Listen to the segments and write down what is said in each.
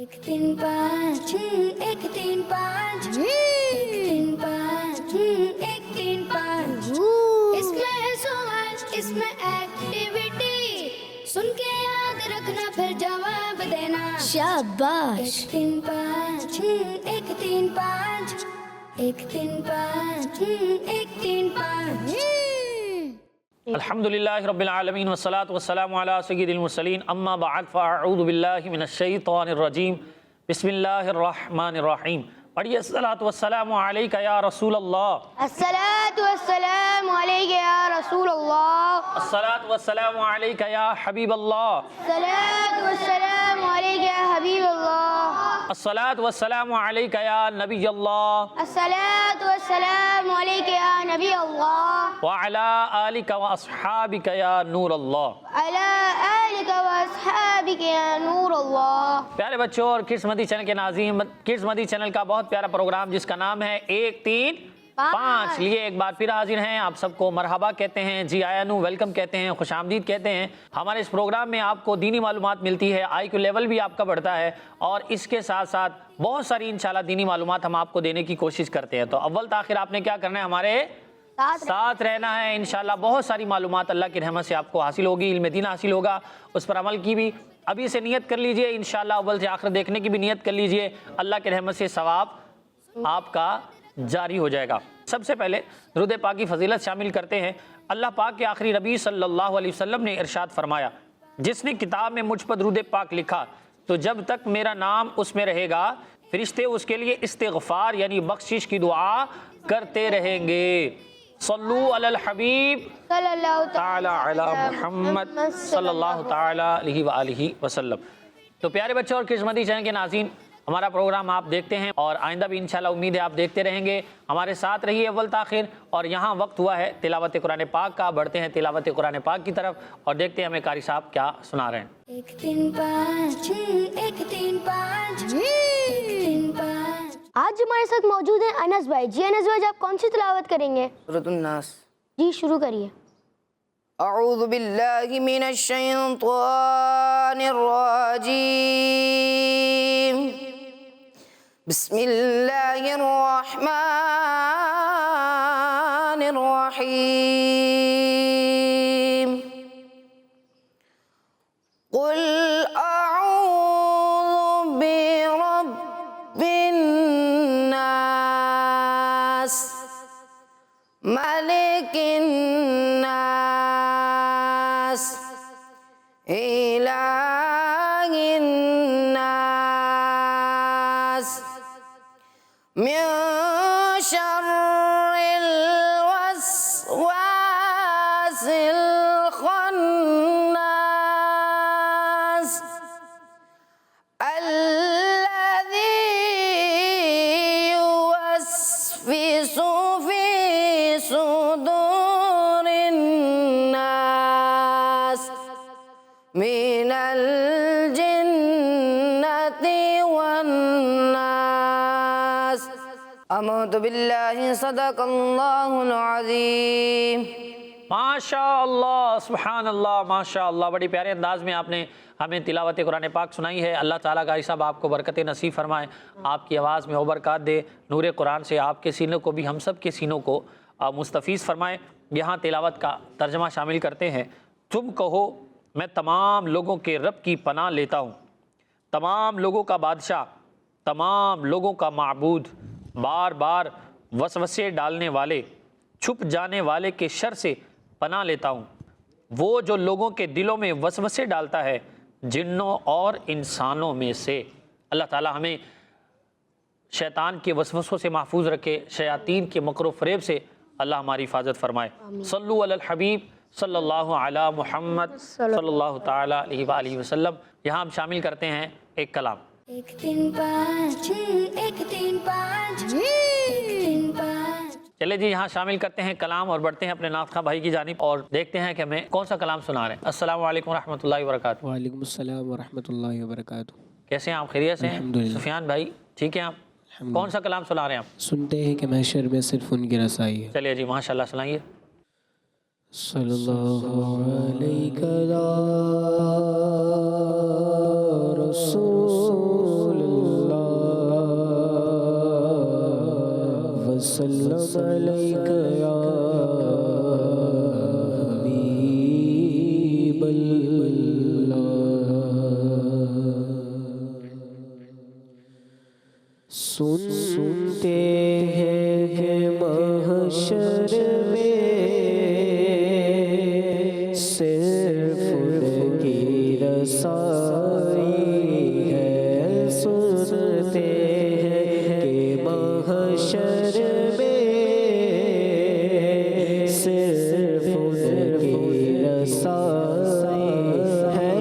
एक तीन पाँच एक तीन पाँच एक तीन पाँच इसमें है सवाल इसमें एक्टिविटी सुन के याद रखना फिर जवाब देना शाबाश। एक तीन पाँच एक तीन पाँच एक तीन पाँच एक तीन पाँच। अल्हम्दुलिल्लाहि रब्बिल आलमीन वस्सलातु वस्सलामु अला सय्यिदिल मुरसलीन अम्मा बअद फ़अऊज़ु बिल्लाहि मिनश शैतानिर रजीम बिस्मिल्लाहिर रहमानिर रहीम। पढ़िए अस्सलातु वस्सलामु अलैका या रसूल अल्लाह। अस्सलातु वस्सलामु अलैका या रसूल अल्लाह। अस्सलातु वस्सलामु अलैका या हबीब अल्लाह। अस्सलातु वस्सलामु अलैका या हबीब अल्लाह। अस्सलातु वस्सलामु अलैका या नबी अल्लाह। अस्सलातु वस्सलामु अलैका या नबी अल्लाह। व अला आलिका व अस्हाबिका या नूर अल्लाह। अला आलिका व अस्हाबिका या नूर अल्लाह। प्यारे बच्चों और किड्स मदी चैनल के नाज़रीन, किड्स मदी चैनल का बहुत प्यारा प्रोग्राम जिसका नाम है 1 3 5 लिए एक बार फिर हाजिर हैं। आप सबको मरहबा कहते हैं, जी आयानू वेलकम कहते हैं, खुशामदीद कहते हैं। हमारे इस प्रोग्राम में आपको दीनी मालूमात मिलती है, IQ लेवल भी आपका बढ़ता है और इसके साथ साथ बहुत सारी इंशाल्लाह दीनी मालूमात हम आपको देने की कोशिश करते हैं। तो अव्वल ताखिर आपने क्या करना है, हमारे साथ रहना है। इंशाल्लाह बहुत सारी मालूमात अल्लाह की रहमत से आपको हासिल होगी, इल्म दीन हासिल होगा, उस पर अमल की भी अभी से नियत कर लीजिए। इंशाल्लाह अव्वल से आखिर देखने की भी नियत कर लीजिए, अल्लाह की रहमत से सवाब आपका जारी हो जाएगा। सबसे पहले दुरूद पाक की फजीलत शामिल करते हैं। अल्लाह पाक के आखिरी नबी सल्लल्लाहु अलैहि वसल्लम ने इरशाद फरमाया, जिसने किताब में मुझ पर दुरूद पाक लिखा तो जब तक मेरा नाम उसमें रहेगा फरिश्ते उसके लिए इस्तिग़फ़ार यानी बख्शिश की दुआ करते रहेंगे। सल्लू अलल हबीब सल्लल्लाहु ताला अला मुहम्मद सल्लल्लाहु ताला अलैहि व आलिहि वसल्लम। तो प्यारे बच्चों और किस्मती चैनल के नाज़रीन, हमारा प्रोग्राम आप देखते हैं और आइंदा भी इंशाल्लाह उम्मीद है आप देखते रहेंगे। हमारे साथ रहिए अव्वल ताखिर। और यहाँ वक्त हुआ है तिलावत कुरान पाक का। बढ़ते हैं तिलावत कुरान पाक की तरफ और देखते हैं हमें कारी साहब क्या सुना रहे हैं। एक तीन पाँच एक तीन पाँच एक तीन पाँच। आज हमारे साथ मौजूद हैं अनस भाई। जी अनस भाई, आप कौन सी तिलावत करेंगे? सूरतुन नास। जी शुरू करिए। अऊज़ु बिल्लाहि मिनश शैतानिर रजीम। बिस्मिल्लाहिर रहमानिर रहीम। कुल अऊज़ु बिरब्बिन नास मलिकिन नास इलाहिन नास मिन शर्रिल वस्वासिल खन्नास अल्लज़ी युवस्विसु फी सुदूरिन नास मिनल जिन्नति वन नास। अमूतु बिल्लाहि सदक़ल्लाहुल अज़ीम। माशाअल्लाह सुभान अल्लाह माशाअल्लाह। बड़ी प्यारे अंदाज में आपने हमें तिलावत कुरान पाक सुनाई है। अल्लाह ताला कारी साहब आपको बरकत नसीब फरमाए, आपकी आवाज़ में बरकत दे, नूर कुरान से आपके सीनों को भी हम सब के सीनों को मुस्तफ़ीज़ फरमाए। यहाँ तिलावत का तर्जमा शामिल करते हैं। तुम कहो मैं तमाम लोगों के रब की पनाह लेता हूँ, तमाम लोगों का बादशाह, तमाम लोगों का माबूद, बार बार वसवसे डालने वाले, छुप जाने वाले के शर से पनाह लेता हूँ। वो जो लोगों के दिलों में वसवसे डालता है, जिन्नों और इंसानों में से। अल्लाह ताला हमें शैतान के वसवसों से महफूज रखे, शयातीन के मकर फ़रेब से अल्लाह हमारी हिफाजत फरमाए। सल्लु अलल हबीब सल्लल्लाहु अला मुहम्मद सल्लल्लाहु ताला अलैहि व आलिहि वसल्लम। यहाँ हम शामिल करते हैं एक कलाम। एक तीन पाँच एक तीन पाँच एक तीन पाँच। चले जी, यहाँ शामिल करते हैं कलाम और बढ़ते हैं अपने नाथ भाई की जानिब और देखते हैं कि हमें कौन सा कलाम सुना रहे हैं। अस्सलाम वालेकुम रहमतुल्लाहि व बरकातुहू। वालेकुम अस्सलाम व रहमतुल्लाहि व बरकातुहू। कैसे हैं आप? खैरियत से हैं? अल्हम्दुलिल्लाह। सुफियान भाई ठीक है आप? कौन सा कलाम सुना रहे हैं आप? सुनते हैं कि महशर में सिर्फ उनकी रसाई है। चलिए जी माशाल्लाह सुनाइए। सल्लल्लाहु अलैहि या रसूल वसल्लम अलैका या सुनते हैं कि महशर में सिर्फ उनकी रसाई है। सुनते हैं कि महशर में सिर्फ उनकी रसाई है।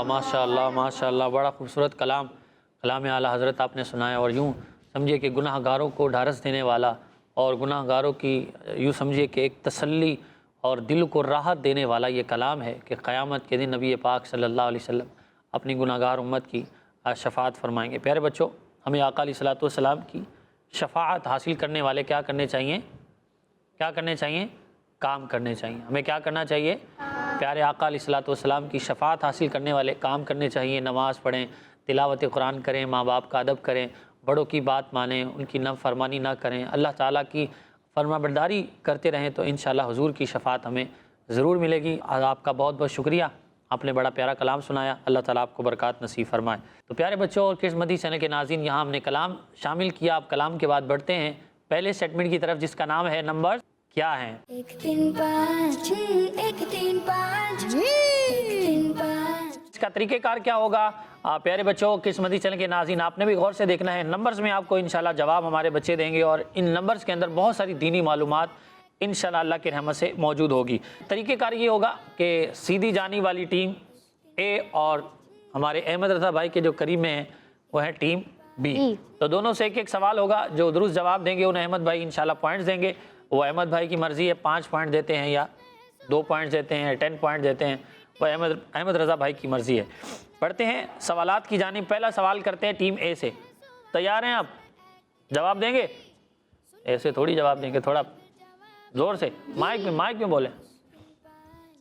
माशाअल्लाह माशाअल्लाह, बड़ा खूबसूरत कलाम कलाम आला हज़रत आपने सुनाया। और यूँ समझिए कि गुनाहगारों को ढारस देने वाला और गुनाहगारों की यूँ समझिए कि एक तसल्ली और दिल को राहत देने वाला ये कलाम है कि क़यामत के दिन नबी पाक सल्लल्लाहु अलैहि वसल्लम अपनी गुनाहगार उम्मत की शफ़ाअत फरमाएंगे। प्यारे बच्चों, हमें आका अलैहिस्सलातु वस्सलाम की शफ़ाअत हासिल करने वाले क्या करने चाहिए? क्या करने चाहिए? काम करने चाहिए। हमें क्या करना चाहिए? प्यारे आका अलैहिस्सलातु वस्सलाम की शफ़ाअत हासिल करने वाले काम करने चाहिए। नमाज़ पढ़ें, तिलावत कुरान करें, माँ बाप का अदब करें, बड़ों की बात मानें, उनकी नाफरमानी ना करें, अल्लाह ताला की फरमाबरदारी करते रहें तो इंशाअल्लाह हुज़ूर की शफ़ाअत हमें ज़रूर मिलेगी। आपका बहुत बहुत शुक्रिया, आपने बड़ा प्यारा कलाम सुनाया। अल्लाह ताला आपको बरकत नसीब फरमाए। तो प्यारे बच्चों और किड्स मदी चैनल के नाज़रीन, यहाँ हमने कलाम शामिल किया। आप कलाम के बाद बढ़ते हैं पहले सेगमेंट की तरफ जिसका नाम है नंबर क्या है? 1 3 5 1 3 5 1 3 5। इसका तरीकेकार क्या होगा? प्यारे बच्चों, किस्मती चैनल के नाज़रीन, आपने भी गौर से देखना है। नंबर्स में आपको इंशाल्लाह जवाब हमारे बच्चे देंगे और इन नंबर्स के अंदर बहुत सारी दीनी मालूमात इंशाल्लाह अल्लाह की रहमत से मौजूद होगी। तरीकेकार ये होगा कि सीधी जानी वाली टीम ए और हमारे अहमद रज़ा भाई के जो करीब में है वो है टीम बी। तो दोनों से एक एक सवाल होगा, जो दुरुस्त जवाब देंगे उन्हें अहमद भाई इंशाल्लाह पॉइंट्स देंगे। वो अहमद भाई की मर्ज़ी है 5 पॉइंट देते हैं या 2 पॉइंट्स देते हैं, 10 पॉइंट देते हैं, वो अहमद रज़ा भाई की मर्ज़ी है। पढ़ते हैं सवालात की जानिब। पहला सवाल करते हैं टीम ए से। तैयार हैं आप? जवाब देंगे? ऐसे थोड़ी जवाब देंगे, थोड़ा ज़ोर से माइक में बोले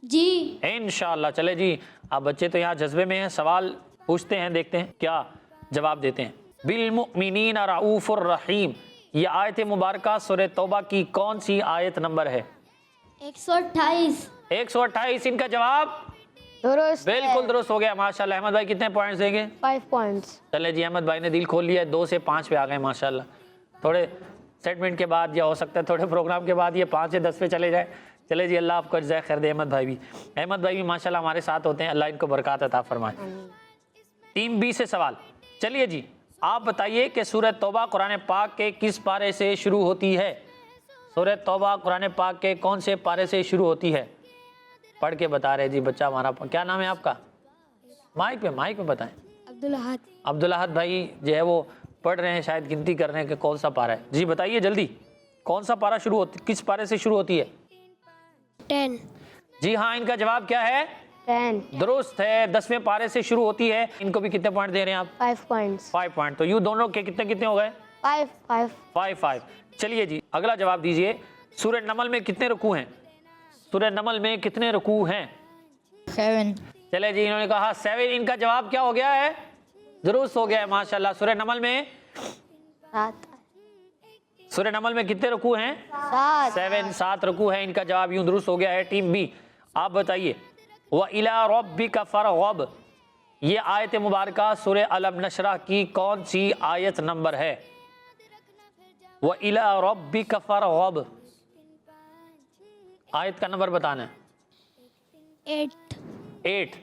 जी। इंशाअल्लाह। चले जी, आप बच्चे तो यहाँ जज्बे में हैं। सवाल पूछते हैं, देखते हैं क्या जवाब देते हैं। बिल मुमिनीन रऊफुर रहीम, ये आयत मुबारका सूरह तौबा की कौन सी आयत नंबर है? 128। 128 इनका जवाब दुरुस्त है। बिल्कुल दुरुस्त हो गया, माशाल्लाह। अहमद भाई कितने पॉइंट्स देंगे? 5 पॉइंट्स। चले जी, अहमद भाई ने दिल खोल लिया, 2 से 5 पे आ गए माशाल्लाह। थोड़े सेटमेंट के बाद या हो सकता है थोड़े प्रोग्राम के बाद ये 5 से 10 पे चले जाए। चले जी, अल्लाह आपको जज़ाए खैर दे। अहमद भाई भी माशाल्लाह हमारे साथ होते हैं, अल्लाह इनको बरकत अता फरमाए। टीम बी से सवाल। चलिए जी, आप बताइए कि सूरह तौबा कुरान पाक के किस पारे से शुरू होती है? सूरह तौबा कुरान पाक के कौन से पारे से शुरू होती है? पढ़ के बता रहे जी बच्चा हमारा। क्या नाम है आपका? माइक पे बताएं। अब्दुल अहद भाई जो है वो पढ़ रहे हैं, शायद गिनती कर रहे हैं कि कौन सा पारा है। जी बताइए जल्दी, कौन सा पारा शुरू होती, किस पारे से शुरू होती है? 10। जी हाँ, इनका जवाब क्या है? 10। दुरुस्त है, 10वें पारे से शुरू होती है। इनको भी कितने पॉइंट दे रहे हैं आप? 5 पॉइंट्स। 5 पॉइंट। तो यूँ दोनों के कितने कितने हो गए? 5। चलिए जी, अगला जवाब दीजिए। सूरह नमल में कितने रुकू हैं? सूरह नमल में कितने रुकू हैं? 7। चले जी, इन्होंने कहा 7। इनका जवाब क्या हो गया है? दुरुस्त हो गया है माशाल्लाह। सूरह नमल में 7। सूरह नमल में कितने रुकू हैं? 7 रुकू हैं। इनका जवाब यूं दुरुस्त हो गया है। टीम बी, आप बताइए। व इला रब्बिका फरगब, ये आयत मुबारका सूरह अलम नशरा की कौन सी आयत नंबर है? व इला रब्बिका फरगब, आयत का नंबर बताना है। 8।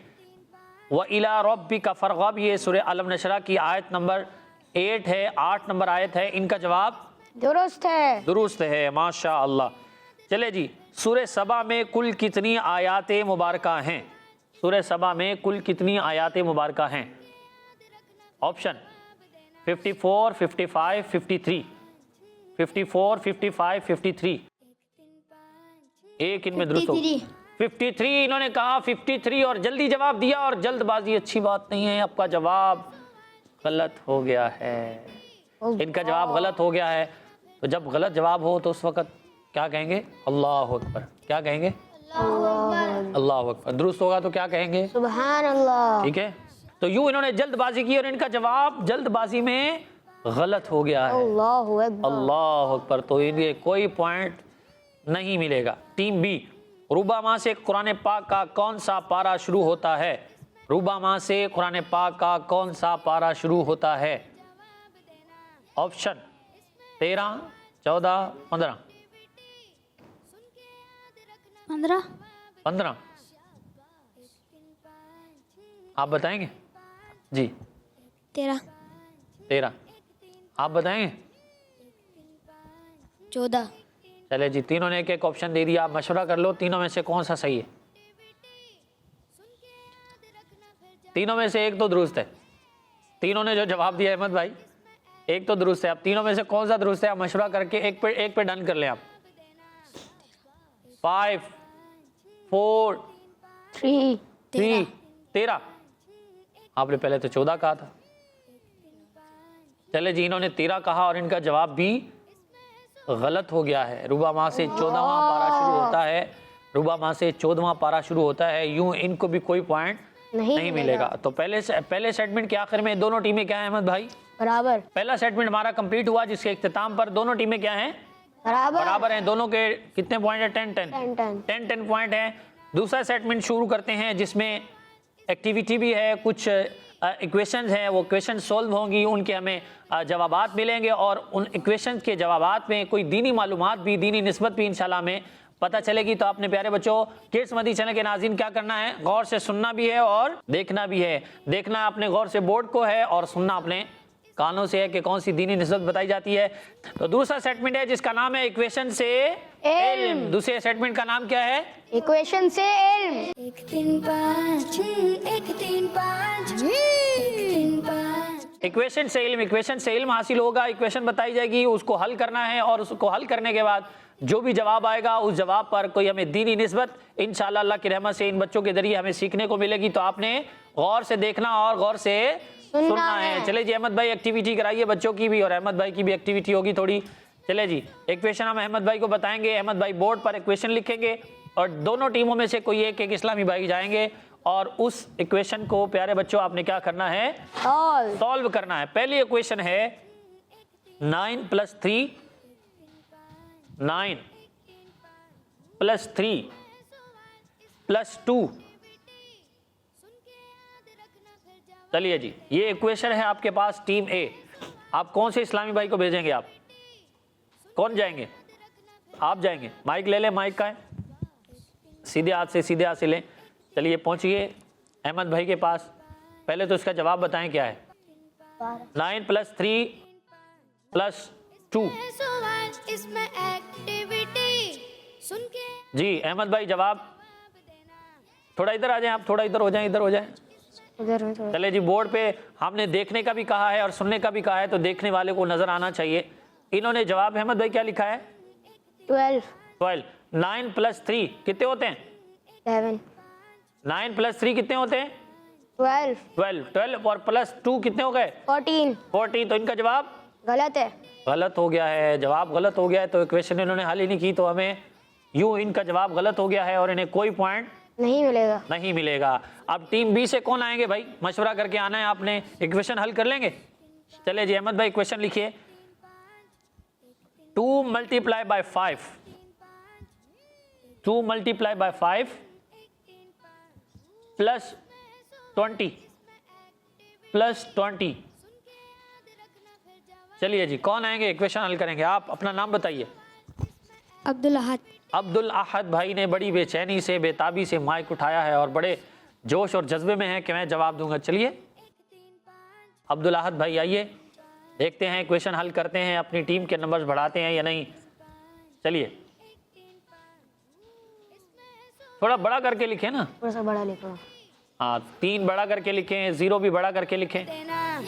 व इला रब्बिका फरगब, ये सूरह अलम नशरा की आयत नंबर 8 है, 8 नंबर आयत है। इनका जवाब दुरुस्त है माशा अल्लाह। चले जी, सूरह सबा में कुल कितनी आयात मुबारका हैं? सूरह सबा में कुल कितनी आयात मुबारका हैं? ऑप्शन 54, 55, 53। 54, 55, 53। एक इनमें दुरुस्त हो। 53 इन्होंने कहा, 53 और जल्दी जवाब दिया, और जल्दबाजी अच्छी बात नहीं है। आपका जवाब गलत हो गया है। इनका जवाब गलत हो गया है। तो जब गलत जवाब हो तो उस वक्त क्या कहेंगे? अल्लाह अकबर। क्या कहेंगे? अल्लाह अकबर। दुरुस्त होगा तो क्या कहेंगे? सुभान अल्लाह। ठीक है, तो यूं इन्होंने जल्दबाजी की और इनका जवाब जल्दबाजी में गलत हो गया है। अल्लाह अकबर। तो इन्हें कोई पॉइंट नहीं मिलेगा। टीम बी, रुबामा से कुरान पाक का कौन सा पारा शुरू होता है? रुबामा से कुरान पाक का कौन सा पारा शुरू होता है? ऑप्शन 13, 14, 15। 15 आप बताएंगे? जी 13 आप बताएंगे? 14। चले जी, तीनों ने एक एक ऑप्शन दे दिया। आप मशवरा कर लो, तीनों में से कौन सा सही है? तीनों में से एक तो दुरुस्त है। तीनों ने जो जवाब दिया अहमद भाई, एक तो दुरुस्त है। आप तीनों में से कौन सा दुरुस्त है? आप मशवरा करके एक पे डन कर लें आप। 5, 4, 3, 13। आपने पहले तो 14 कहा था। चले जी, इन्होंने 13 कहा और इनका जवाब भी गलत हो गया है। रुबामा से 14वां पारा शुरू होता है। रुबामा से 14वां पारा शुरू होता है। यूं इनको भी कोई पॉइंट नहीं मिलेगा। तो पहले सेगमेंट के आखिर में दोनों टीमें क्या हैं अहमद भाई? बराबर। पहला सेगमेंट हमारा कंप्लीट हुआ, जिसके इख्तिताम पर दोनों टीमें क्या हैं? बराबर हैं। दोनों के कितने पॉइंट है? 10 पॉइंट है। दूसरा सेगमेंट शुरू करते हैं, जिसमें एक्टिविटी भी है, कुछ इक्वेशंस हैं, वो क्वेश्चन सॉल्व होंगी, उनके हमें जवाबात मिलेंगे और उन इक्वेशंस के जवाबात में कोई दीनी मालूमात भी, दीनी निस्बत भी इंशाल्लाह हमें पता चलेगी। तो आपने प्यारे बच्चों किड्स मदी चैनल के नाज़रीन क्या करना है, गौर से सुनना भी है और देखना भी है। देखना आपने गौर से बोर्ड को है और सुनना अपने कानों से है कि कौन सी दीनी निस्बत बताई जाती है। तो दूसरा सेटमेंट है जिसका नाम है इक्वेशन से इल्म। दूसरे सेटमेंट का नाम क्या है? इक्वेशन से इल्म। 1 3 5 1 3 5 1 3 5। इक्वेशन से इल्म, इक्वेशन से इल्म हासिल होगा, इक्वेशन बताई जाएगी, उसको हल करना है और उसको हल करने के बाद जो भी जवाब आएगा उस जवाब पर कोई हमें दीनी निस्बत इंशाअल्लाह अल्लाह की रहमत से इन बच्चों के जरिए हमें सीखने को मिलेगी। तो आपने गौर से देखना और गौर से सुनना है। चले जी अहमद भाई एक्टिविटी कराइए बच्चों की भी और अहमद भाई की भी एक्टिविटी होगी थोड़ी। चले जी इक्वेशन हम अहमद भाई को बताएंगे, अहमद भाई बोर्ड पर इक्वेशन लिखेंगे और दोनों टीमों में से कोई एक इस्लामी भाई जाएंगे और उस इक्वेशन को प्यारे बच्चों आपने क्या करना है? सॉल्व करना है। पहली इक्वेशन है 9 + 3 9 + 3 + 2। चलिए जी ये इक्वेशन है आपके पास टीम ए। आप कौन से इस्लामी भाई को भेजेंगे? आप कौन जाएंगे? आप जाएंगे। माइक ले लें, माइक का है, सीधे हाथ से लें। चलिए पहुंचिए अहमद भाई के पास। पहले तो इसका जवाब बताएं क्या है? 9 + 3 + 2। इसमें एक्टिविटी सुन के जी अहमद भाई जवाब थोड़ा इधर आ जाएं, आप थोड़ा इधर हो जाएं, इधर हो जाएं। चले जी बोर्ड पे हमने देखने का भी कहा है और सुनने का भी कहा है, तो देखने वाले को नजर आना चाहिए। इन्होंने जवाब अहमद भाई क्या लिखा है? 12। 9 + 3 कितने होते हैं? 11। 9 + 3 कितने होते हैं? 12। 12 और +2 कितने हो गए? 14। तो इनका जवाब गलत है। गलत हो गया है, जवाब गलत हो गया है। तो इक्वेशन इन्होंने हल ही नहीं की, तो हमें यूं इनका जवाब गलत हो गया है और इन्हें कोई पॉइंट नहीं मिलेगा। अब टीम बी से कौन आएंगे भाई? मशवरा करके आना है आपने, इक्वेशन हल कर लेंगे। चले जी अहमद भाई इक्वेशन लिखिए। 2 × 5 2 × 5 + 20 + 20। चलिए जी कौन आएंगे इक्वेशन हल करेंगे? आप अपना नाम बताइए। अब्दुल अहद भाई ने बड़ी बेचैनी से, बेताबी से माइक उठाया है और बड़े जोश और जज्बे में है कि मैं जवाब दूंगा। चलिए अब्दुल अहद भाई आइए, देखते हैं इक्वेशन हल करते हैं, अपनी टीम के नंबर्स बढ़ाते हैं या नहीं। चलिए थोड़ा बड़ा करके लिखें ना, थोड़ा सा बड़ा लिखो। हाँ 3 बड़ा करके लिखें, 0 भी बड़ा करके लिखें। देना।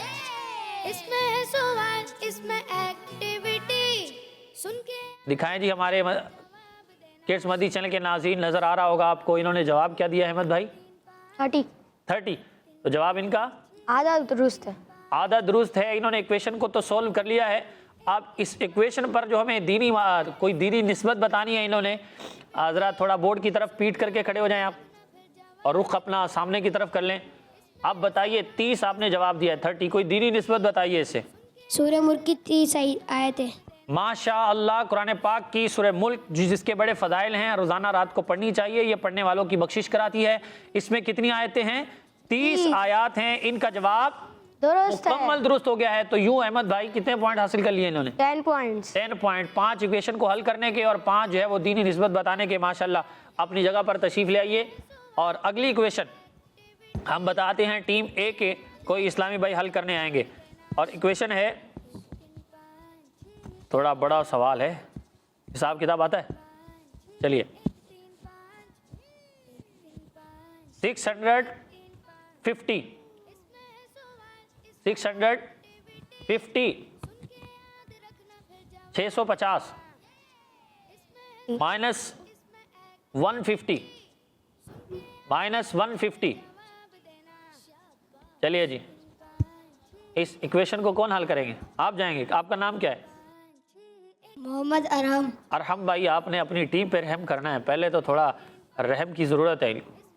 इसमें है सवाल, इसमें एक्टिविटी सुन के दिखाएं जी हमारे किड्स मदी चैनल के नाज़रीन, नजर आ रहा होगा आपको। इन्होंने जवाब क्या दिया अहमद भाई? 30। तो जवाब इनका आधा दुरुस्त है। आधा दुरुस्त है। इन्होंने इक्वेशन को तो सॉल्व कर लिया है। अब इस इक्वेशन पर जो हमें कोई दीनी निस्बत बतानी है, इन्होंने ज़रा थोड़ा बोर्ड की तरफ पीट करके खड़े हो जाएं आप और रुख अपना सामने की तरफ कर लें। अब बताइए 30 आपने जवाब दिया है, 30 कोई दीनी निस्बत बताइए इससे। सूरह मुल्क की 30 आयतें। माशा अल्लाह, कुरान पाक की सूरह मुल्क जिसके बड़े फ़दाइल हैं, रोज़ाना रात को पढ़नी चाहिए, ये पढ़ने वालों की बख्शिश कराती है। इसमें कितनी आयतें हैं? 30 आयत हैं। इनका जवाब दुरुस्त है। मुकम्मल दुरुस्त हो गया है। तो यूं अहमद भाई कितने पॉइंट हासिल कर लिए इन्होंने? 10 पॉइंट्स। 10 पॉइंट। 5 इक्वेशन को हल करने के और 5 जो है वो दीनी निस्बत बताने के। माशाल्लाह अपनी जगह पर तशरीफ ले आइए। और अगली इक्वेशन हम बताते हैं टीम ए के कोई इस्लामी भाई हल करने आएंगे और इक्वेशन है, थोड़ा बड़ा सवाल है, हिसाब किताब आता है। चलिए 650 650 -150 चलिए जी इस इक्वेशन को कौन हल करेंगे? आप जाएंगे। आपका नाम क्या है? मोहम्मद अरहम भाई, आपने अपनी टीम पे रहम करना है। पहले तो थोड़ा रहम की ज़रूरत है,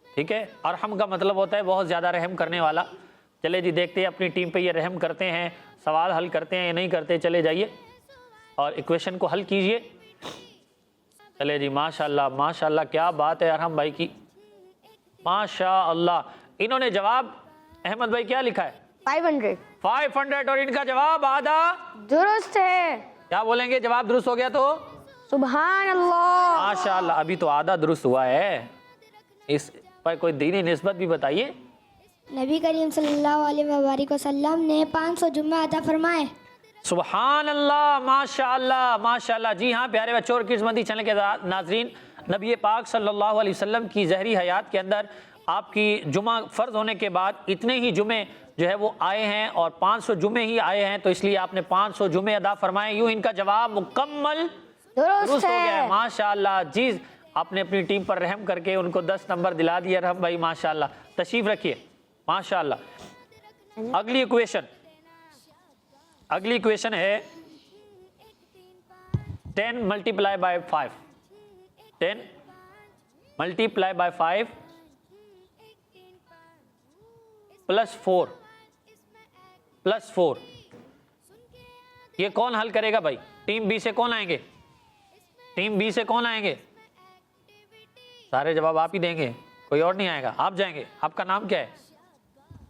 ठीक है। अरहम का मतलब होता है बहुत ज़्यादा रहम करने वाला। चले जी देखते हैं अपनी टीम पे ये रहम करते हैं, सवाल हल करते हैं या नहीं करते। चले जाइए और इक्वेशन को हल कीजिए। चले जी माशाल्लाह माशाल्लाह, क्या बात है अरहम भाई की, माशाल्लाह। इन्होंने जवाब अहमद भाई क्या लिखा है? 500 500 और इनका जवाब आधा दुरुस्त है। क्या बोलेंगे? जवाब दुरुस्त हो गया तो सुभान अल्लाह। माशाअल्लाह। अभी तो आधा दुरुस्त हुआ है। इस पर कोई दीनी निस्बत भी बताइए। नबी करीम सल्लल्लाहु अलैहि वसल्लम ने 500 जुम्मा अता फरमाए। सुभान अल्लाह, माशाअल्लाह माशाअल्लाह। जी हाँ प्यारे बच्चों और किड्स मदी चैनल के नाजरीन, नबी पाक सल्लल्लाहु अलैहि वसल्लम की ज़हरी हयात के अंदर आपकी जुमा फ़र्ज होने के बाद इतने ही जुमे जो है वो आए हैं और 500 जुमे ही आए हैं, तो इसलिए आपने 500 जुमे अदा फरमाए। यूँ इनका जवाब मुकम्मल दुरुस्त हो गया है। माशाअल्लाह जी, आपने अपनी टीम पर रहम करके उनको 10 नंबर दिला दिया रहम भाई, माशाअल्लाह। तशरीफ रखिए, माशाअल्लाह। अगली इक्वेशन है 10 multiply by 5, 10 multiply by 5 plus 4 ये कौन हल करेगा भाई? टीम बी से कौन आएंगे? टीम बी से कौन आएंगे? सारे जवाब आप ही देंगे, कोई और नहीं आएगा, आप जाएंगे। आपका नाम क्या है?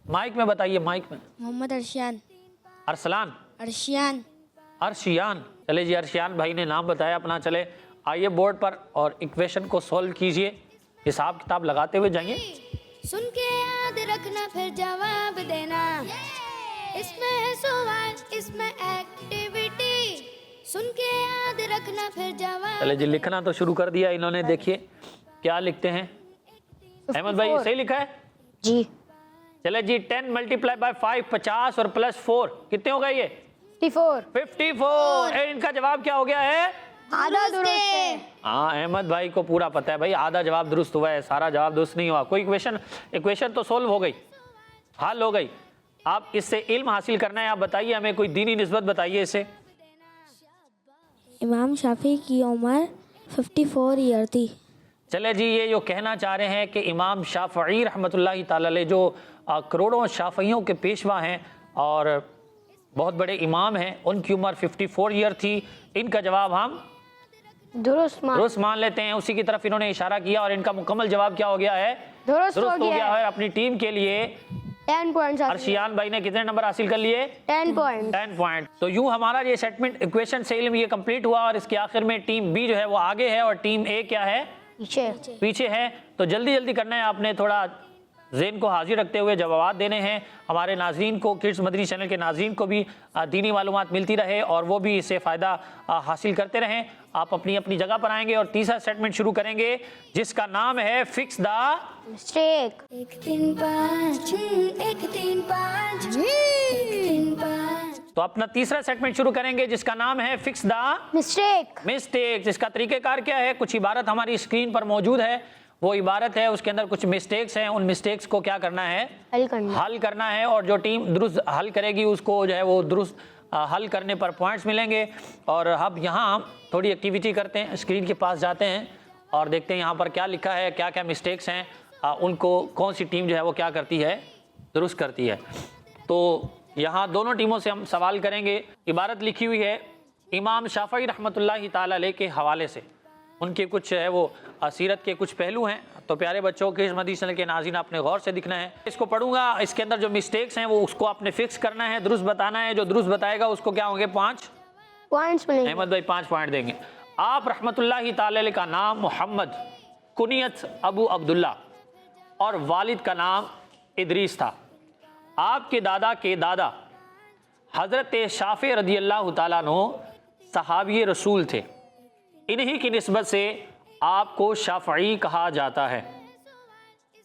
माइक में बताइए, माइक में। मोहम्मद अर्शियान। अरसलान, अर्शियान। अर्शियान। चले जी, अर्शियान भाई ने नाम बताया अपना। चले आइए बोर्ड पर और इक्वेशन को सॉल्व कीजिए, हिसाब किताब लगाते हुए जाइए। सुन के याद रखना फिर जवाब देना, इसमें है सवाल इसमें एक्टिविटी। सुन के याद रखना फिर जवाब। चले जी, लिखना तो शुरू कर दिया इन्होंने। देखिए क्या लिखते हैं। अहमद भाई सही लिखा है जी। चले जी, 10 मल्टीप्लाई बाय 5 50 और प्लस 4 कितने हो गए? ये 54। इनका जवाब क्या हो गया है? आधा दुरुस्त है। हाँ, अहमद भाई को पूरा पता है भाई, आधा जवाब दुरुस्त हुआ है, सारा जवाब दुरुस्त नहीं हुआ। कोई इक्वेशन तो सोल्व हो गई, हल हो गई। आप इससे इल्म हासिल करना है, आप बताइए हमें, कोई दीनी निस्बत बताइए इसे। इमाम शाफी की उम्र 54 ईयर थी। चले जी, ये जो कहना चाह रहे हैं कि इमाम शाफई रहमतुल्लाहि ताला अलैह जो करोड़ों शाफियों के पेशवा हैं और बहुत बड़े इमाम हैं, उनकी उम्र 54 ईयर थी। इनका जवाब हम दुरुस्त मान लेते हैं। उसी की तरफ इन्होंने इशारा किया और इनका मुकम्मल जवाब क्या हो गया है? दुरुस्त हो गया है। अपनी टीम के लिए 10 पॉइंट्स। अर्शियान भाई ने कितने नंबर हासिल कर लिए? 10 पॉइंट। तो यूं हमारा ये सेटमेंट इक्वेशन से इल्म ये कंप्लीट हुआ और इसके आखिर में टीम बी जो है वो आगे है और टीम ए क्या है? पीछे है। तो जल्दी जल्दी करना है आपने, थोड़ा ज़हन को हाजिर रखते हुए जवाब देने हैं। हमारे नाज़रीन को, किड्स मदनी चैनल के नाज़रीन को भी दीनी मालूमात मिलती रहे और वो भी इससे फ़ायदा हासिल करते रहें। आप अपनी अपनी जगह पर आएंगे और तीसरा सेटमेंट शुरू करेंगे जिसका नाम है फिक्स द मिस्टेक। 1 3 5 1 3 5 1 3 5। तो अपना तीसरा सेगमेंट शुरू करेंगे जिसका नाम है फिक्स द मिस्टेक। जिसका तरीकेकार क्या है? कुछ इबारत हमारी स्क्रीन पर मौजूद है, वो इबारत है, उसके अंदर कुछ मिस्टेक्स हैं, उन मिस्टेक्स को क्या करना है? हल करना है। और जो टीम दुरुस्त हल करेगी उसको जो है वो दुरुस्त हल करने पर पॉइंट्स मिलेंगे। और अब यहाँ थोड़ी एक्टिविटी करते हैं, स्क्रीन के पास जाते हैं और देखते हैं यहाँ पर क्या लिखा है, क्या क्या मिस्टेक्स हैं, उनको कौन सी टीम जो है वो क्या करती है? दुरुस्त करती है। तो यहाँ दोनों टीमों से हम सवाल करेंगे। इबारत लिखी हुई है इमाम शाफई रहमतुल्लाहि ताला अलैह के हवाले से, उनके कुछ है वो सीरत के कुछ पहलू हैं। तो प्यारे बच्चों के मदनी चैनल के नाज़रीन आपने गौर से दिखना है, इसको पढ़ूंगा, इसके अंदर जो मिस्टेक्स हैं वो उसको आपने फिक्स करना है, दुरुस्त बताना है। जो दुरुस्त बताएगा उसको क्या होंगे? 5 पॉइंट्स मिलेंगे। अहमद भाई 5 पॉइंट देंगे। आप रहमतुल्लाहि ताला अलैह का नाम मोहम्मद, कुनियत अबू अब्दुल्ला और वालिद का नाम इदरीस था। आपके दादा के दादा हज़रत शाफ़ी रज़ियल्लाहु ताला अन्हु सहाबी रसूल थे। इन्हीं की निस्बत से आपको शाफ़ई कहा जाता है।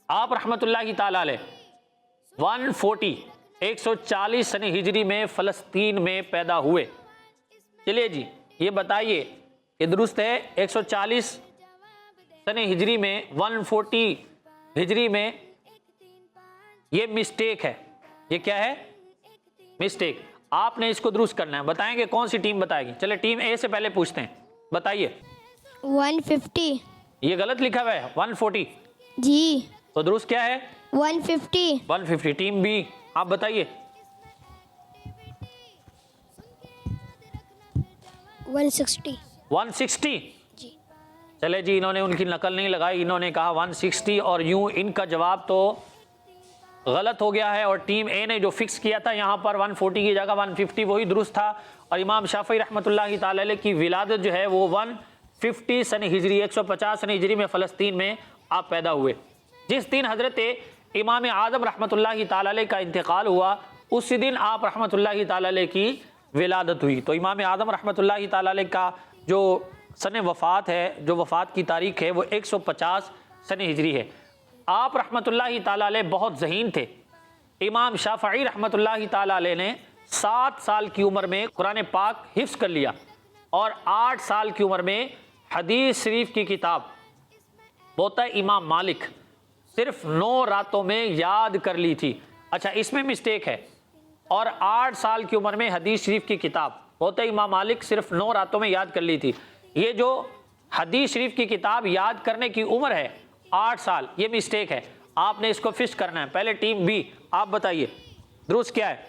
आप रहमतुल्लाहि ताला अलैह 140 सने हिजरी में फ़लस्तीन में पैदा हुए। चलिए जी, ये बताइए ये दुरुस्त है? 140 सने हिजरी में 140 हिजरी में ये मिस्टेक है। ये क्या है? मिस्टेक। आपने इसको दुरुस्त करना है। बताएंगे कौन सी टीम बताएगी? चले टीम ए से पहले पूछते हैं, बताइए। 150। ये गलत लिखा हुआ है 140 जी। तो दुरुस्त क्या है? 150। टीम बी आप बताइए। 160 जी। चले जी, इन्होंने उनकी नकल नहीं लगाई, इन्होंने कहा 160 और यूं इनका जवाब तो गलत हो गया है और टीम ए ने जो फिक्स किया था यहाँ पर 140 की जगह 150 वही दुरुस्त था। और इमाम शाफी रहमतुल्लाहि ताला अलैह की विलादत जो है वो 150 सन हिजरी 150 सन हिजरी में फ़लस्तीन में आप पैदा हुए। जिस दिन हज़रत इमाम आज़म रहमतुल्लाहि ताला अलैह का इंतकाल हुआ उसी दिन आप रहमतुल्लाहि ताला अलैह की विलादत हुई। तो इमाम आज़म रहमतुल्लाहि ताला अलैह का जो सन वफ़ात है, जो वफ़ात की तारीख़ है वो 150 सन हिजरी है। आप रहमतुल्लाहि ताला अलैह बहुत ज़हीन थे। इमाम शाफ़ई रहमतुल्लाहि ताला अलैह ने 7 साल की उम्र में कुरान पाक हिफ्ज़ कर लिया और 8 साल की उम्र में हदीस शरीफ की किताब बोता इमाम मालिक सिर्फ 9 रातों में याद कर ली थी। अच्छा, इसमें मिस्टेक है। और 8 साल की उम्र में हदीस शरीफ की किताब बोता इमाम मालिक सिर्फ 9 रातों में याद कर ली थी। ये जो हदीस शरीफ की किताब याद करने की उम्र है 8 साल, ये मिस्टेक है। आपने इसको फिक्स करना है। पहले टीम बी आप बताइए दुरुस्त क्या है?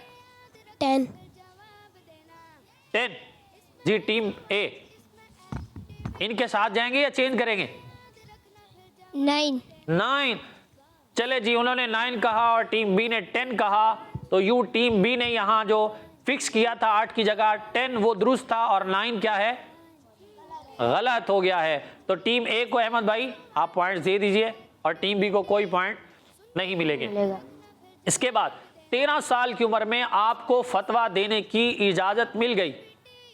10 जी। टीम ए इनके साथ जाएंगे या चेंज करेंगे? 9 चले जी, उन्होंने 9 कहा और टीम बी ने 10 कहा। तो यू टीम बी ने यहाँ जो फिक्स किया था 8 की जगह 10 वो दुरुस्त था और 9 क्या है? गलत हो गया है। तो टीम ए को अहमद भाई आप पॉइंट दे दीजिए और टीम बी को कोई पॉइंट नहीं मिलेंगे। इसके बाद 13 साल की उम्र में आपको फतवा देने की इजाज़त मिल गई,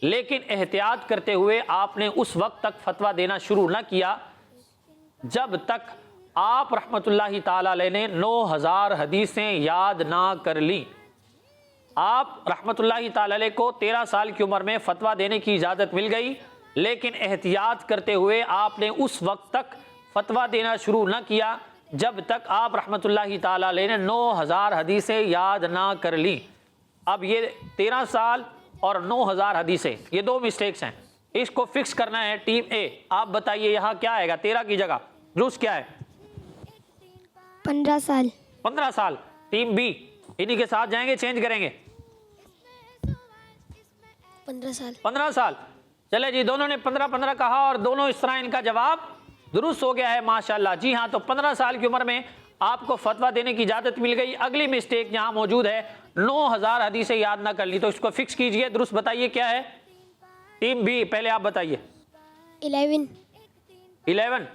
लेकिन एहतियात करते हुए आपने उस वक्त तक फतवा देना शुरू न किया जब तक आप रहमतुल्लाहि ताला अलैह ने 9000 हदीसें याद ना कर ली। आप रहमतुल्लाहि ताला अलैह को 13 साल की उम्र में फतवा देने की इजाज़त मिल गई, लेकिन एहतियात करते हुए आपने उस वक्त तक फतवा देना शुरू न किया जब तक आप रहमतुल्लाहि ताला अलैह ने 9000 हदीसें याद ना कर ली। अब ये 13 साल और 9000 हदीसें, ये 2 मिस्टेक्स हैं। इसको फिक्स करना है टीम ए। आप बताइए यहाँ क्या आएगा 13 की जगह? दुरुस्त क्या है? 15 साल 15 साल। टीम बी इन्हीं के साथ जाएंगे चेंज करेंगे? 15 साल। चले जी, दोनों ने 15 कहा और दोनों इस तरह इनका जवाब दुरुस्त हो गया है माशाल्लाह। जी हाँ, तो 15 साल की उम्र में आपको फतवा देने की इजाज़त मिल गई। अगली मिस्टेक यहाँ मौजूद है 9000 हदीसें याद ना कर ली, तो इसको फिक्स कीजिए। दुरुस्त बताइए क्या है? टीम बी पहले आप बताइए। 11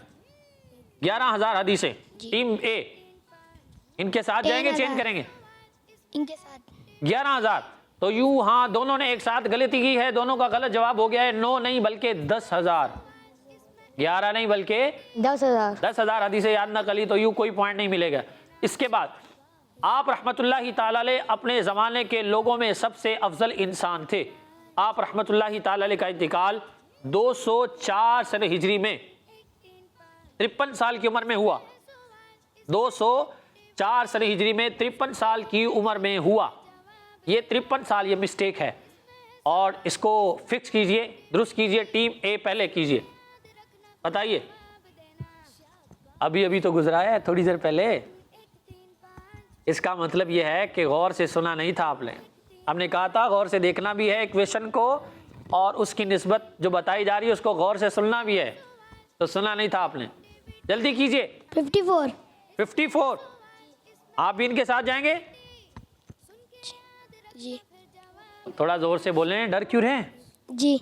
11000 हदीसें। टीम ए इनके साथ जाएंगे चेंज करेंगे? इनके साथ 11000। तो यू हाँ, दोनों ने एक साथ गलती की है, दोनों का गलत जवाब हो गया है। 9 नहीं बल्कि 10,000, 11 नहीं बल्कि 10,000 हदीसें याद ना करी, तो यू कोई पॉइंट नहीं मिलेगा। इसके बाद आप रहमतुल्लाहि ताला अलैह अपने ज़माने के लोगों में सबसे अफजल इंसान थे। आप रहमतुल्लाहि ताला अलैह का इंतकाल 204 सन हिजरी में 53 साल की उम्र में हुआ। 204 सन हिजरी में 53 साल की उम्र में हुआ। ये 53 साल, ये मिस्टेक है और इसको फिक्स कीजिए, दुरुस्त कीजिए। टीम ए पहले कीजिए, बताइए। अभी तो गुजरा है थोड़ी देर पहले। इसका मतलब यह है कि गौर से सुना नहीं था आपने। हमने कहा था गौर से देखना भी है क्वेश्चन को और उसकी निस्बत जो बताई जा रही है उसको गौर से सुनना भी है, तो सुना नहीं था आपने। जल्दी कीजिए। 54। आप भी इनके साथ जाएंगे? जी थोड़ा जोर से बोलें, डर क्यों रहे? जी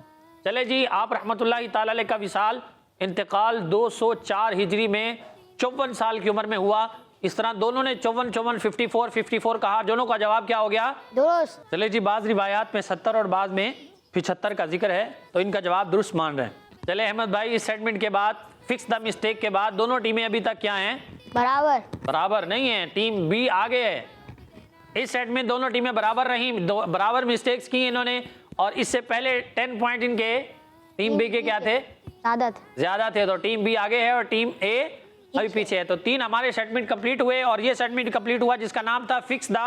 चले जी, आप रहमतुल्लाहि ताला अलैह का विसाल इंतकाल 204 हिजरी में 54 साल की उम्र में हुआ। इस तरह दोनों ने 54, 54 कहा। दोनों का जवाब क्या हो गया? दुरुस्त। चले जी, बाज़ रिवायात में 70 और बाद में 75 का जिक्र है, तो इनका जवाब दुरुस्त मान रहे हैं। चले अहमद भाई, इस सेगमेंट के बाद फिक्स द मिस्टेक के बाद दोनों टीमें अभी तक क्या हैं? बराबर नहीं है। टीम बी आगे है। इस सेट में दोनों टीमें बराबर रही, बराबर मिस्टेक्स की इन्होंने। और इससे पहले 10 पॉइंट इनके टीम बी के क्या थे? ज्यादा थे। तो टीम बी आगे है और टीम ए अभी पीछे है। तो 3 हमारे सेगमेंट कंप्लीट हुए और ये सेगमेंट कंप्लीट हुआ जिसका नाम था फिक्स द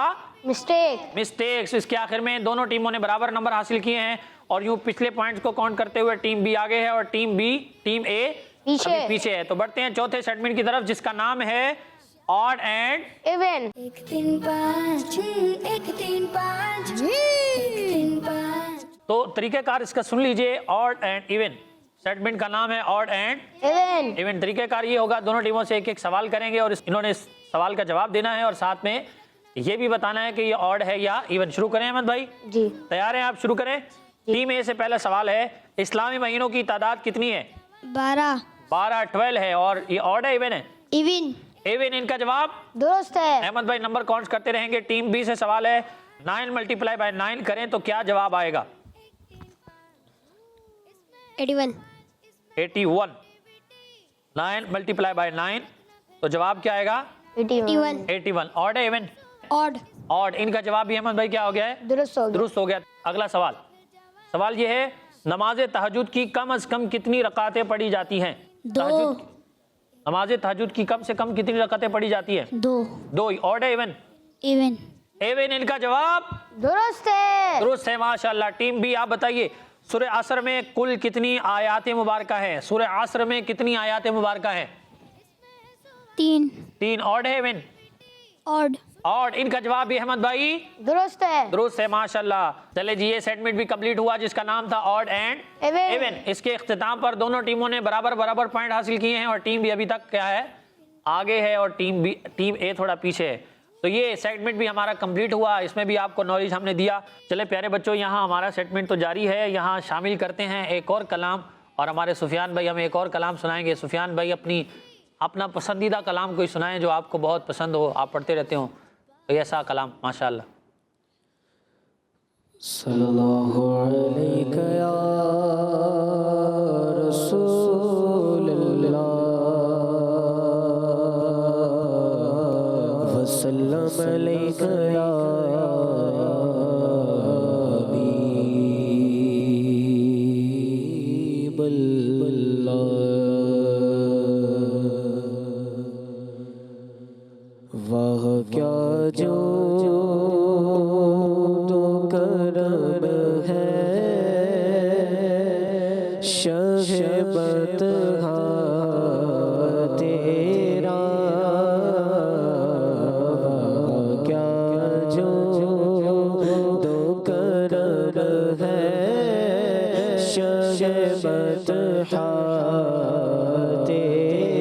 मिस्टेक्स। इसके आखिर में दोनों टीमों ने बराबर नंबर हासिल किए हैं और यूं पिछले पॉइंट्स को काउंट करते हुए टीम बी आगे है और टीम ए पीछे है। तो बढ़ते हैं चौथे सेगमेंट की तरफ जिसका नाम है ऑड एंड इवन। 1 3 5 1 3 5 1 3 5। तो तरीकेकार इसका सुन लीजिए, ऑड एंड इवन। सेगमेंट का नाम है ऑड एंड इवन। तरीकेकार ये होगा, दोनों टीमों से एक एक सवाल करेंगे और इन्होंने इस सवाल का जवाब देना है और साथ में ये भी बताना है कि ये ऑड है या इवन। शुरू करें अहमद भाई? जी। तैयार हैं आप? शुरू करें। टीम ए से पहला सवाल है, इस्लामी महीनों की तादाद कितनी है? 12। 12 है। और ये ऑड है इवन है? इवन। इवन इनका जवाब दुरुस्त है। अहमद भाई नंबर काउंट करते रहेंगे। टीम बी से सवाल है, 9 मल्टीप्लाई बाय 9 करें तो क्या जवाब आएगा? 81। 81। 9 मल्टीप्लाई बाय 9 तो जवाब क्या आएगा? 81। 81। ऑड है इवन? ऑड। ऑड। इनका जवाब भी अहमद भाई क्या हो गया है? दुरुस्त हो गया। दुरुस्त हो गया। अगला सवाल, सवाल ये है, नमाज तहज्जुद की कम से कम कितनी रकातें पढ़ी जाती हैं? 2। नमाज तहज्जुद की कम से कम कितनी रकातें पढ़ी जाती है? 2। 2। ऑड है इवन? इवन। इवन। इनका जवाब दुरुस्त है। दुरुस्त है, माशाल्लाह। टीम बी आप बताइए, सूरह असर में कुल कितनी आयात मुबारका है? सूरह असर में कितनी आयात मुबारका है? 3। 3। ऑड है इवन? ऑड। ऑड। इनका जवाब भी अहमद भाई दुरुस्त है। दुरुस्त है, माशाल्लाह। चले जी, ये सेगमेंट भी कंप्लीट हुआ जिसका नाम था ऑड एंड इवन। इसके इख्तिताम पर दोनों टीमों ने बराबर बराबर पॉइंट हासिल किए हैं और टीम भी अभी तक क्या है? आगे है और टीम ए थोड़ा पीछे है। तो ये सेगमेंट भी हमारा कंप्लीट हुआ, इसमें भी आपको नॉलेज हमने दिया। चले प्यारे बच्चों, यहाँ हमारा सेगमेंट तो जारी है। यहाँ शामिल करते हैं एक और कलाम और हमारे सुफियान भाई हमें एक और कलाम सुनाएंगे। सुफियान भाई अपना पसंदीदा कलाम कोई सुनाएं जो आपको बहुत पसंद हो, आप पढ़ते रहते हो, तो ऐसा कलाम माशाअल्लाह। सल्लल्लाहु अलैहि या रसूलल्लाह वसल्लम अलैका या हबीबल्लाह। वाह क्या जो तो करम है शहबत तेरा। वाह क्या जो तो करम है शहबत तेरा।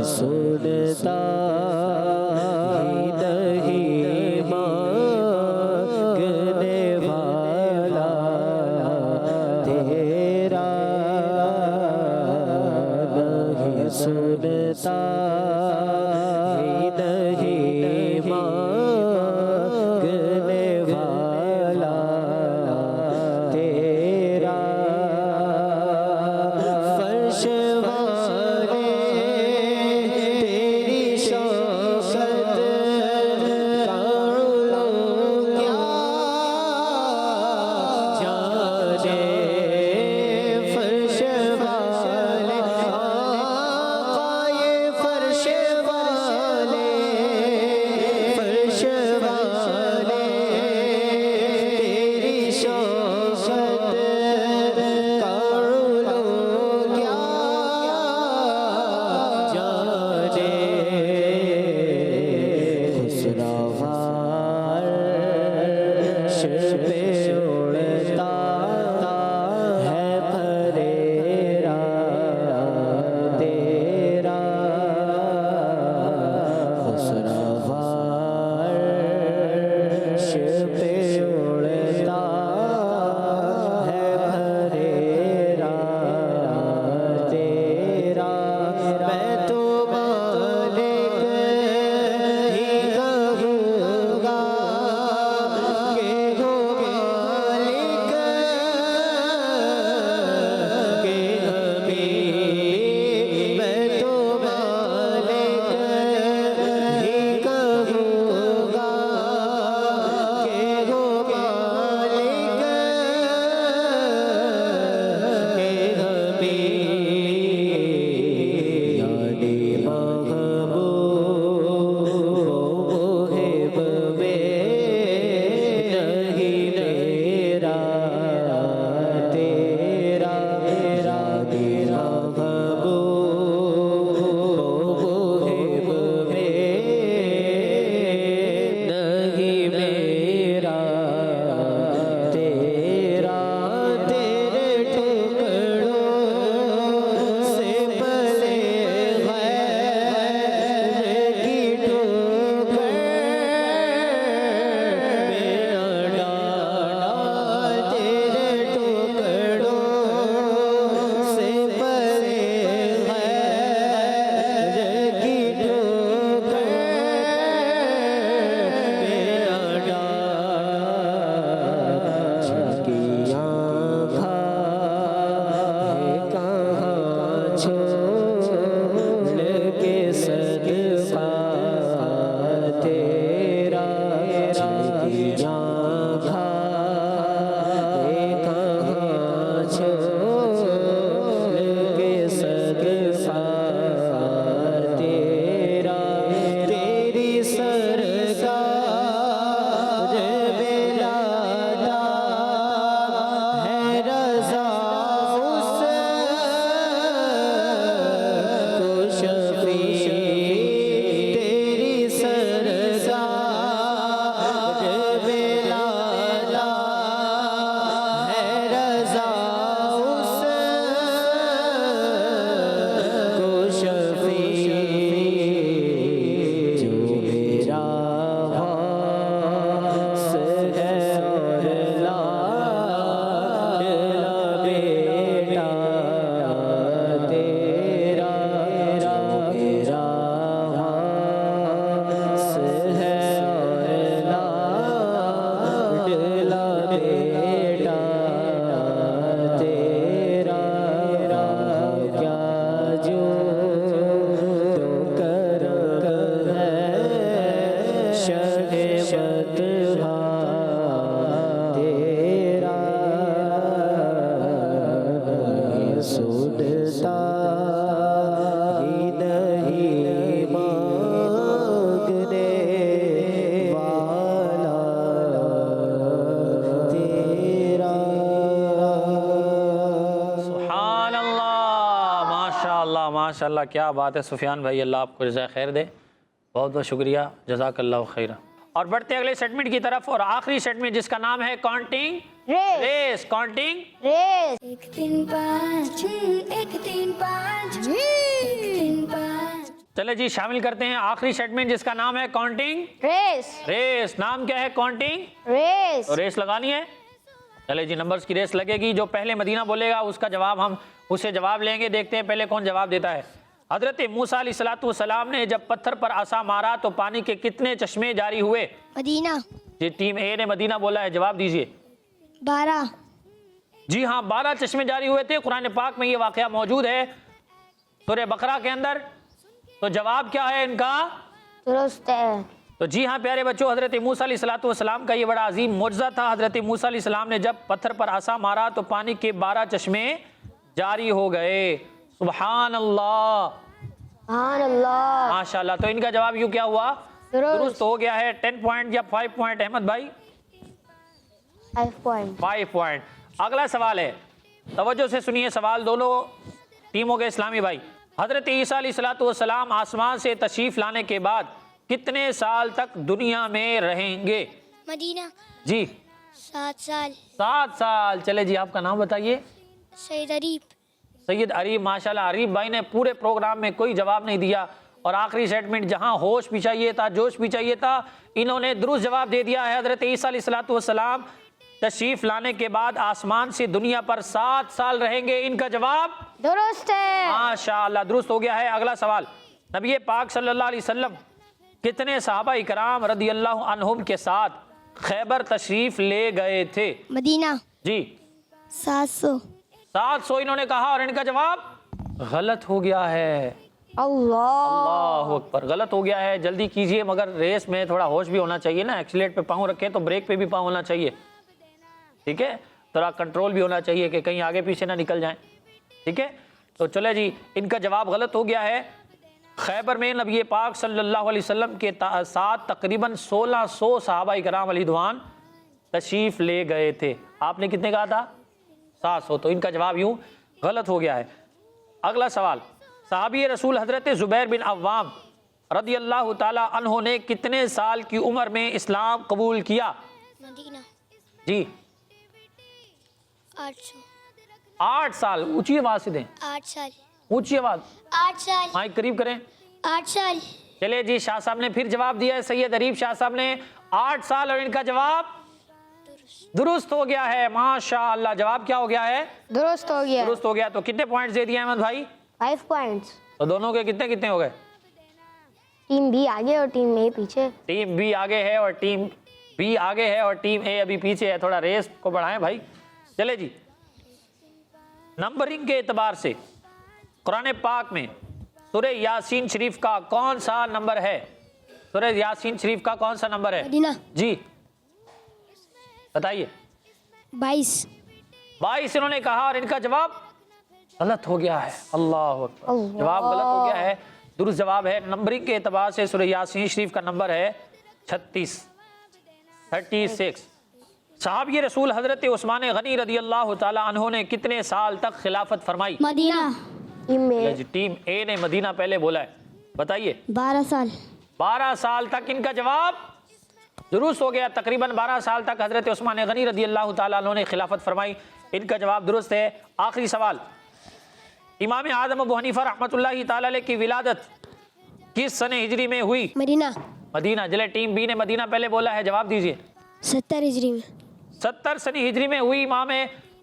सुनता ही नहीं मांगने वाला तेरा। नहीं सुनता ही नहीं मांगने वाला तेरा। फर्श में माशाल्लाह, क्या बात है सुफियान भाई, अल्लाह आपको जज़ा खैर दे, बहुत बहुत शुक्रिया, जज़ाकल्लाहु खैरा। और बढ़ते अगले सेगमेंट की तरफ, और आखिरी सेगमेंट जिसका नाम है काउंटिंग रेस। Counting race. 1 3 5 1 3 5 1 3 5। चले जी, शामिल करते हैं आखिरी सेगमेंट जिसका नाम है काउंटिंग रेस। रेस। नाम क्या है? Counting race. तो रेस लगानी है। चले जी, नंबर्स की रेस लगेगी। जो पहले मदीना बोलेगा उसका जवाब हम उससे जवाब लेंगे। देखते हैं पहले कौन जवाब देता है। हजरत मूसा अलैहिस्सलाम ने जब पत्थर पर आसा मारा तो पानी के कितने चश्मे जारी हुए? मदीना। जी, टीम ए ने मदीना बोला है, जवाब दीजिए। 12। जी हाँ, 12 चश्मे जारी हुए थे। कुरान पाक में ये वाकया मौजूद है सूरह बकरा के अंदर। तो जवाब क्या है इनका? दुरुस्त है। तो जी हाँ प्यारे बच्चों, हजरत मूसा अलैहिस्सलाम का ये बड़ा अजीम मुअज्जा था। हजरत मूसा अलैहिस्सलाम ने जब पत्थर पर आसा मारा तो पानी के 12 चश्मे जारी हो गए। सुभान अल्लाह, सुभान अल्लाह। माशाल्लाह। तो इनका जवाब यूं क्या हुआ? दुरुस्त हो गया है। 10 पॉइंट या 5 पॉइंट अहमद भाई? 5 पॉइंट। 5 पॉइंट। अगला सवाल है, तवज्जो से सुनिए सवाल दोनों टीमों के इस्लामी भाई। हजरत ईसा अलैहिस्सलाम आसमान से तशरीफ लाने के बाद कितने साल तक दुनिया में रहेंगे? मदीना। जी 7 साल। 7 साल। चले जी, आपका नाम बताइए। सैयद अरीब। सैयद अरीब, माशाल्लाह। अरीब भाई ने पूरे प्रोग्राम में कोई जवाब नहीं दिया, और आखिरी सेगमेंट जहां होश भी चाहिए था, जोश भी चाहिए था, इन्होंने दुरुस्त जवाब दे दिया है। हजरत ईसा अलैहिस्सलाम तशरीफ लाने के बाद आसमान से दुनिया पर 7 साल रहेंगे। इनका जवाब दुरुस्त है। माशाल्लाह, दुरुस्त हो गया है। अगला सवाल, नबी पाक सल्लल्लाहु अलैहि वसल्लम कितने सहाबा इकराम रदियल्लाहु अन्हुम के साथ खैबर तशरीफ ले गए थे? मदीना। जी 700। 700 इन्होंने कहा, और इनका जवाब गलत हो गया है। अल्लाह अकबर, गलत हो गया है। जल्दी कीजिए, मगर रेस में थोड़ा होश भी होना चाहिए ना। एक्सीलेट पे पाँव रखें तो ब्रेक पे भी पाँव होना चाहिए, ठीक है? थोड़ा कंट्रोल भी होना चाहिए कि कहीं आगे पीछे ना निकल जाएं, ठीक है? तो चले जी, इनका जवाब गलत हो गया है। खैबर में नबी पाक सल्लल्लाहु अलैहि वसल्लम के साथ तकरीबन 1600 सहाबा इकराम अलैहिर्रिदवान तशरीफ ले गए थे। आपने कितने कहा था? 700। तो इनका जवाब यूं गलत हो गया है। अगला सवाल, सहाबी रसूल हजरत ज़ुबैर बिन अव्वाम रदियल्लाहु ताला अन्हु ने कितने साल की उम्र में इस्लाम कबूल किया? मदीना। जी 800। 8 साल। ऊंची आवाज से दें, 8 साल। ऊंची आवाज, 8 साल। माइक करीब करें। 8 साल। चलिए जी, शाह साहब ने फिर जवाब दिया है। सैयद अरीब शाह साहब ने 8 साल, और इनका जवाब दुरुस्त हो गया है। माशाअल्लाह, जवाब क्या हो गया है? दुरुस्त हो गया। दुरुस्त हो गया। तो कितने पॉइंट्स दे दिए अहमद भाई? 5 पॉइंट्स। तो दोनों के कितने कितने हो गए? टीम बी आगे और टीम ए पीछे। टीम बी आगे है और टीम बी आगे है, और टीम ए अभी पीछे है। थोड़ा रेस को बढ़ाएं भाई। चले जी, नंबरिंग के एतबार से कुरान पाक में सूरह यासीन शरीफ का कौन सा नंबर है? सूरह यासीन शरीफ का कौन सा नंबर है? मदीना। जी बताइए। 22। 22 इन्होंने कहा, और इनका जवाब गलत हो गया है। अल्लाह अकबर, जवाब गलत हो गया है। दुरुस्त जवाब है नंबरिंग के एतबार से सूरह यासीन शरीफ का नंबर है 36। सहाबी रसूल हजरत उस्मान गनी रदियल्लाहु ताला अन्हु ने कितने साल तक खिलाफत फरमाई? मदीना। टीम ए ने मदीना पहले बोला है, बताइए। 12 साल। 12 साल तक। इनका जवाब दुरुस्त हो गया। तकरीबन 12 साल तक हजरत उस्मान गनी रदियल्लाहु ताला अन्हु ने खिलाफत फरमाई। इनका जवाब दुरुस्त है। आखिरी सवाल, इमाम आदम अबू हनीफा रहमतुल्लाहि ताला अलैह की विलादत किस सन हिजरी में हुई? मदीना। मदीना। चले, टीम बी ने मदीना पहले बोला है, जवाब दीजिए। 70 हिजरी में। 70 सनी हिजरी में हुई इमाम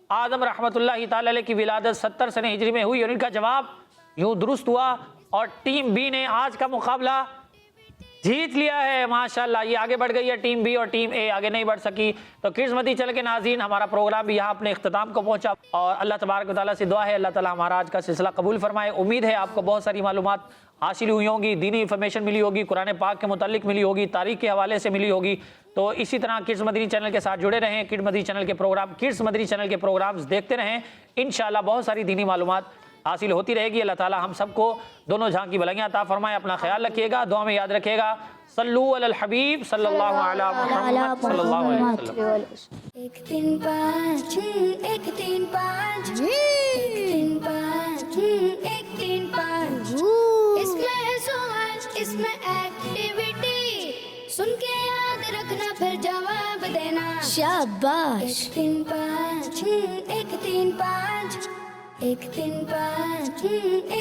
आदम रहमतुल्लाहि ताला अलैह की विलादत 70 सनी हिजरी में हुई, और इनका जवाब यूं दुरुस्त हुआ। और टीम बी ने आज का मुकाबला जीत लिया है। माशाल्लाह, ये आगे बढ़ गई है टीम बी, और टीम ए आगे नहीं बढ़ सकी। तो किड्स मदी चैनल के नाज़रीन, हमारा प्रोग्राम भी यहाँ अपने इख्तिताम को पहुँचा, और अल्लाह तबारक व तआला से दुआ है अल्लाह ताला हमारा आज का सिलसिला कबूल फरमाए। उम्मीद है आपको बहुत सारी मालूमात हासिल हुई होंगी, दीनी इन्फॉर्मेशन मिली होगी, कुरान पाक के मुतालिक मिली होगी, तारीख के हवाले से मिली होगी। तो इसी तरह किड्स मदनी चैनल के साथ जुड़े रहें। किड्स मदनी चैनल के प्रोग्राम्स देखते रहें। इंशाअल्लाह बहुत सारी दीनी मालूमात हासिल होती रहेगी। अल्लाह ताला हम सबको दोनों जहां की भलाइयां अता फरमाए। अपना ख्याल रखिएगा, दुआ में याद रखिएगा। सल्लु अलल हबीब सल्लल्लाहु अलैहि मुहम्मद सल्लल्लाहु अलैहि वसल्लम। 1 3 5 1 3 5 1 3 5 1 3 5 शाबाश 1 3 5 1 3 5 1 3 5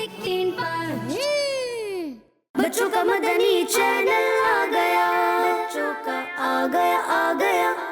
1 3 5 बच्चों का मदनी चैनल आ गया, बच्चों का आ गया